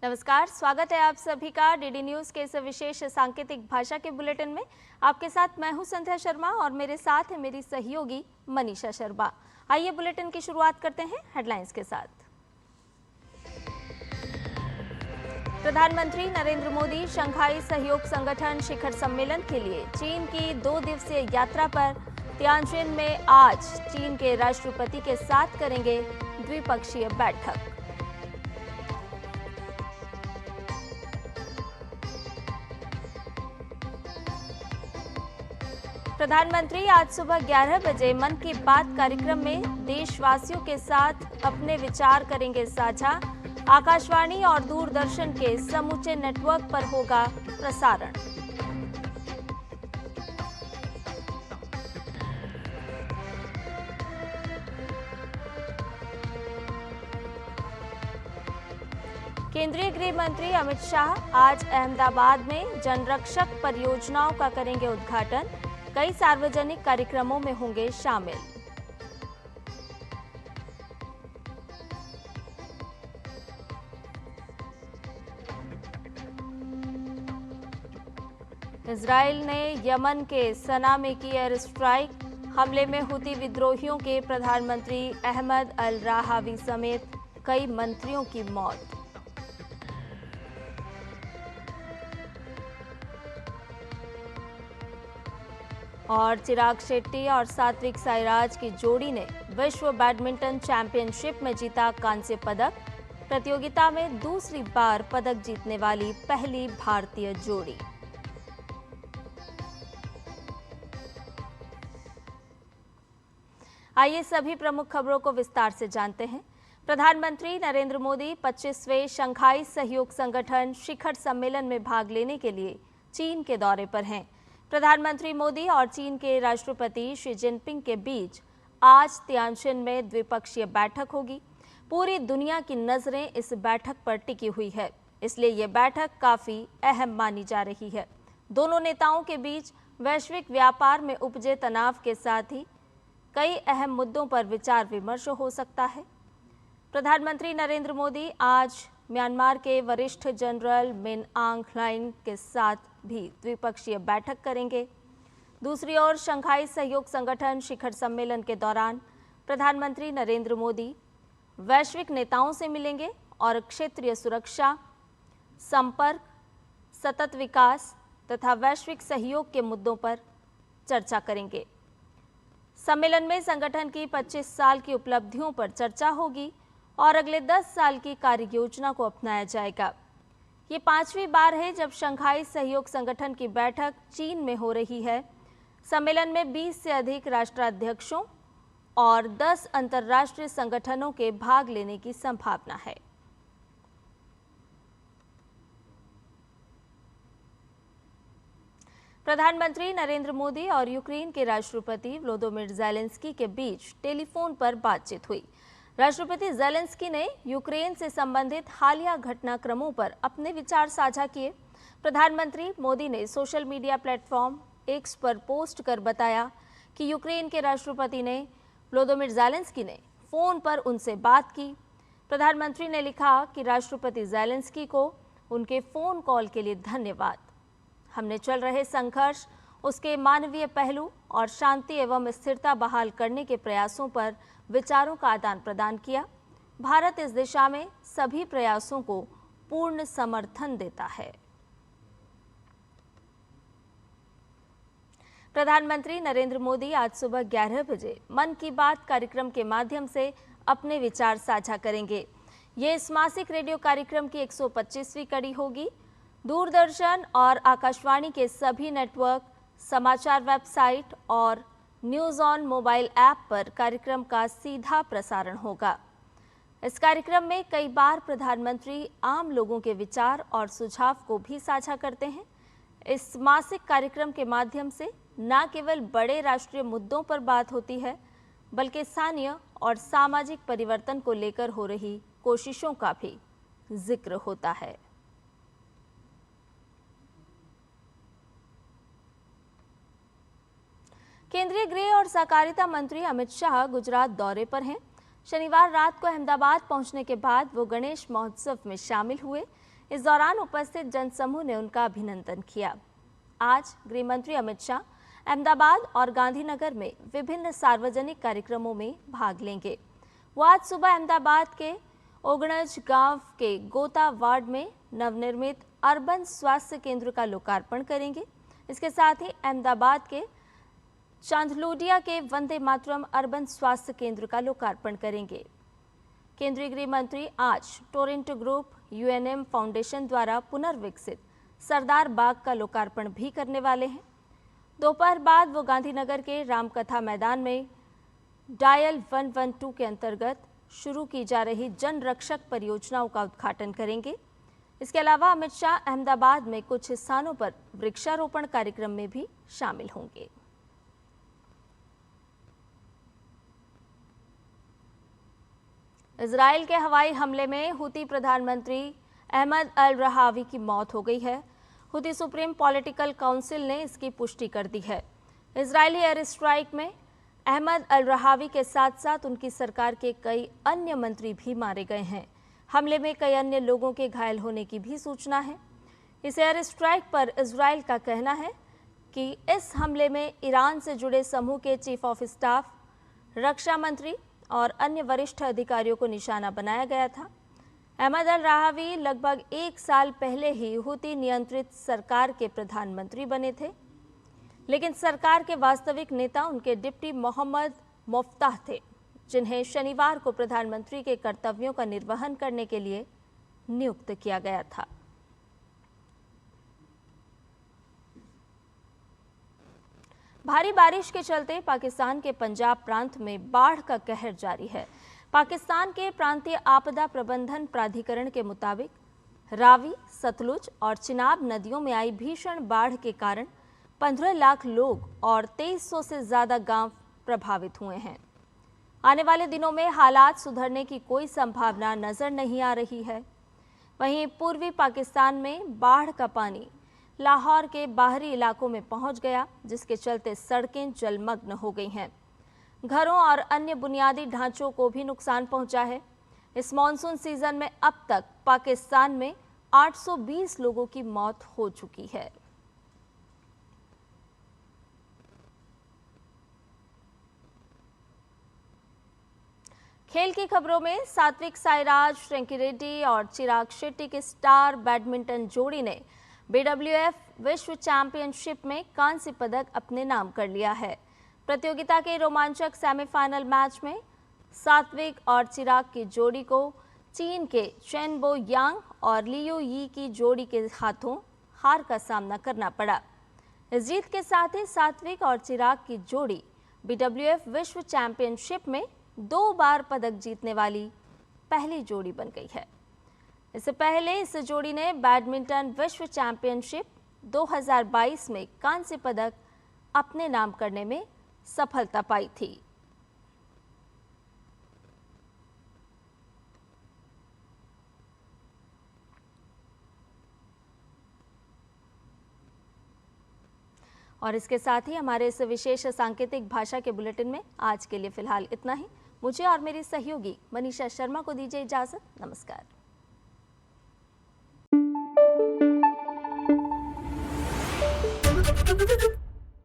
नमस्कार, स्वागत है आप सभी का डीडी न्यूज के इस विशेष सांकेतिक भाषा के बुलेटिन में। आपके साथ मैं हूं संध्या शर्मा और मेरे साथ है मेरी सहयोगी मनीषा शर्मा। आइए बुलेटिन की शुरुआत करते हैं हेडलाइंस के साथ। प्रधानमंत्री नरेंद्र मोदी शंघाई सहयोग संगठन शिखर सम्मेलन के लिए चीन की 2 दिवसीय यात्रा पर तियानजिन में आज चीन के राष्ट्रपति के साथ करेंगे द्विपक्षीय बैठक। प्रधानमंत्री आज सुबह 11 बजे मन की बात कार्यक्रम में देशवासियों के साथ अपने विचार करेंगे साझा। आकाशवाणी और दूरदर्शन के समूचे नेटवर्क पर होगा प्रसारण। केंद्रीय गृह मंत्री अमित शाह आज अहमदाबाद में जनरक्षक परियोजनाओं का करेंगे उद्घाटन। कई सार्वजनिक कार्यक्रमों में होंगे शामिल। इजराइल ने यमन के सना में की एयर स्ट्राइक। हमले में हुती विद्रोहियों के प्रधानमंत्री अहमद अल राहावी समेत कई मंत्रियों की मौत। और चिराग शेट्टी और सात्विक साईराज की जोड़ी ने विश्व बैडमिंटन चैंपियनशिप में जीता कांस्य पदक। प्रतियोगिता में दूसरी बार पदक जीतने वाली पहली भारतीय जोड़ी। आइए सभी प्रमुख खबरों को विस्तार से जानते हैं। प्रधानमंत्री नरेंद्र मोदी 25वें शंघाई सहयोग संगठन शिखर सम्मेलन में भाग लेने के लिए चीन के दौरे पर हैं। प्रधानमंत्री मोदी और चीन के राष्ट्रपति शी जिनपिंग के बीच आज तियानजिन में द्विपक्षीय बैठक होगी। पूरी दुनिया की नजरें इस बैठक पर टिकी हुई है, इसलिए ये बैठक काफी अहम मानी जा रही है। दोनों नेताओं के बीच वैश्विक व्यापार में उपजे तनाव के साथ ही कई अहम मुद्दों पर विचार विमर्श हो सकता है। प्रधानमंत्री नरेंद्र मोदी आज म्यांमार के वरिष्ठ जनरल मिन आंग ह्लाइंग के साथ भी द्विपक्षीय बैठक करेंगे। दूसरी ओर शंघाई सहयोग संगठन शिखर सम्मेलन के दौरान प्रधानमंत्री नरेंद्र मोदी वैश्विक नेताओं से मिलेंगे और क्षेत्रीय सुरक्षा, संपर्क, सतत विकास तथा वैश्विक सहयोग के मुद्दों पर चर्चा करेंगे। सम्मेलन में संगठन की 25 साल की उपलब्धियों पर चर्चा होगी और अगले 10 साल की कार्य योजना को अपनाया जाएगा। ये 5वीं बार है जब शंघाई सहयोग संगठन की बैठक चीन में हो रही है। सम्मेलन में 20 से अधिक राष्ट्राध्यक्षों और 10 अंतर्राष्ट्रीय संगठनों के भाग लेने की संभावना है। प्रधानमंत्री नरेंद्र मोदी और यूक्रेन के राष्ट्रपति व्लोदिमीर ज़ेलेंस्की के बीच टेलीफोन पर बातचीत हुई। राष्ट्रपति ज़ेलेंस्की ने यूक्रेन से संबंधित हालिया घटनाक्रमों पर अपने विचार साझा किए। प्रधानमंत्री मोदी ने सोशल मीडिया प्लेटफॉर्म एक्स पर पोस्ट कर बताया कि यूक्रेन के राष्ट्रपति ने व्लोदिमीर ज़ेलेंस्की ने फोन पर उनसे बात की। प्रधानमंत्री ने लिखा कि राष्ट्रपति ज़ेलेंस्की को उनके फोन कॉल के लिए धन्यवाद। हमने चल रहे संघर्ष, उसके मानवीय पहलू और शांति एवं स्थिरता बहाल करने के प्रयासों पर विचारों का आदान प्रदान किया। भारत इस दिशा में सभी प्रयासों को पूर्ण समर्थन देता है। प्रधानमंत्री नरेंद्र मोदी आज सुबह 11 बजे मन की बात कार्यक्रम के माध्यम से अपने विचार साझा करेंगे। ये इस मासिक रेडियो कार्यक्रम की 125वीं कड़ी होगी। दूरदर्शन और आकाशवाणी के सभी नेटवर्क, समाचार वेबसाइट और न्यूज़ ऑन मोबाइल ऐप पर कार्यक्रम का सीधा प्रसारण होगा। इस कार्यक्रम में कई बार प्रधानमंत्री आम लोगों के विचार और सुझाव को भी साझा करते हैं। इस मासिक कार्यक्रम के माध्यम से न केवल बड़े राष्ट्रीय मुद्दों पर बात होती है, बल्कि स्थानीय और सामाजिक परिवर्तन को लेकर हो रही कोशिशों का भी जिक्र होता है। केंद्रीय गृह और सहकारिता मंत्री अमित शाह गुजरात दौरे पर हैं। शनिवार रात को अहमदाबाद पहुंचने के बाद वो गणेश महोत्सव में शामिल हुए। इस दौरान उपस्थित जनसमूह ने उनका अभिनंदन किया। आज गृह मंत्री अमित शाह अहमदाबाद और गांधीनगर में विभिन्न सार्वजनिक कार्यक्रमों में भाग लेंगे। वो आज सुबह अहमदाबाद के ओगणज गांव के गोता वार्ड में नवनिर्मित अर्बन स्वास्थ्य केंद्र का लोकार्पण करेंगे। इसके साथ ही अहमदाबाद के चांदलोडिया के वंदे मातरम अर्बन स्वास्थ्य केंद्र का लोकार्पण करेंगे। केंद्रीय गृह मंत्री आज टोरंटो ग्रुप यूएनएम फाउंडेशन द्वारा पुनर्विकसित सरदार बाग का लोकार्पण भी करने वाले हैं। दोपहर बाद वो गांधीनगर के रामकथा मैदान में डायल 112 के अंतर्गत शुरू की जा रही जन रक्षक परियोजनाओं का उद्घाटन करेंगे। इसके अलावा अमित शाह अहमदाबाद में कुछ स्थानों पर वृक्षारोपण कार्यक्रम में भी शामिल होंगे। इजराइल के हवाई हमले में हुती प्रधानमंत्री अहमद अल रहावी की मौत हो गई है। हुती सुप्रीम पॉलिटिकल काउंसिल ने इसकी पुष्टि कर दी है। इजरायली एयर स्ट्राइक में अहमद अल रहावी के साथ साथ उनकी सरकार के कई अन्य मंत्री भी मारे गए हैं। हमले में कई अन्य लोगों के घायल होने की भी सूचना है। इस एयर स्ट्राइक पर इजराइल का कहना है कि इस हमले में ईरान से जुड़े समूह के चीफ ऑफ स्टाफ, रक्षा मंत्री और अन्य वरिष्ठ अधिकारियों को निशाना बनाया गया था। अहमद अल रहावी लगभग 1 साल पहले ही हुती नियंत्रित सरकार के प्रधानमंत्री बने थे, लेकिन सरकार के वास्तविक नेता उनके डिप्टी मोहम्मद मुफ्ताह थे, जिन्हें शनिवार को प्रधानमंत्री के कर्तव्यों का निर्वहन करने के लिए नियुक्त किया गया था। भारी बारिश के चलते पाकिस्तान के पंजाब प्रांत में बाढ़ का कहर जारी है। पाकिस्तान के प्रांतीय आपदा प्रबंधन प्राधिकरण के मुताबिक रावी, सतलुज और चिनाब नदियों में आई भीषण बाढ़ के कारण 15 लाख लोग और 2300 से ज्यादा गांव प्रभावित हुए हैं। आने वाले दिनों में हालात सुधरने की कोई संभावना नजर नहीं आ रही है। वहीं पूर्वी पाकिस्तान में बाढ़ का पानी लाहौर के बाहरी इलाकों में पहुंच गया, जिसके चलते सड़कें जलमग्न हो गई हैं। घरों और अन्य बुनियादी ढांचों को भी नुकसान पहुंचा है। इस मॉनसून सीजन में अब तक पाकिस्तान में 820 लोगों की मौत हो चुकी है। खेल की खबरों में सात्विक साईराज रंकीरेड्डी और चिराग शेट्टी की स्टार बैडमिंटन जोड़ी ने BWF विश्व चैंपियनशिप में कांस्य पदक अपने नाम कर लिया है। प्रतियोगिता के रोमांचक सेमीफाइनल मैच में सात्विक और चिराग की जोड़ी को चीन के चेन बो यांग और लियू यी की जोड़ी के हाथों हार का सामना करना पड़ा। इस जीत के साथ ही सात्विक और चिराग की जोड़ी BWF विश्व चैंपियनशिप में 2 बार पदक जीतने वाली पहली जोड़ी बन गई है। इससे पहले इस जोड़ी ने बैडमिंटन विश्व चैंपियनशिप 2022 में कांस्य पदक अपने नाम करने में सफलता पाई थी। और इसके साथ ही हमारे इस विशेष सांकेतिक भाषा के बुलेटिन में आज के लिए फिलहाल इतना ही। मुझे और मेरी सहयोगी मनीषा शर्मा को दीजिए इजाजत। नमस्कार। Thank you.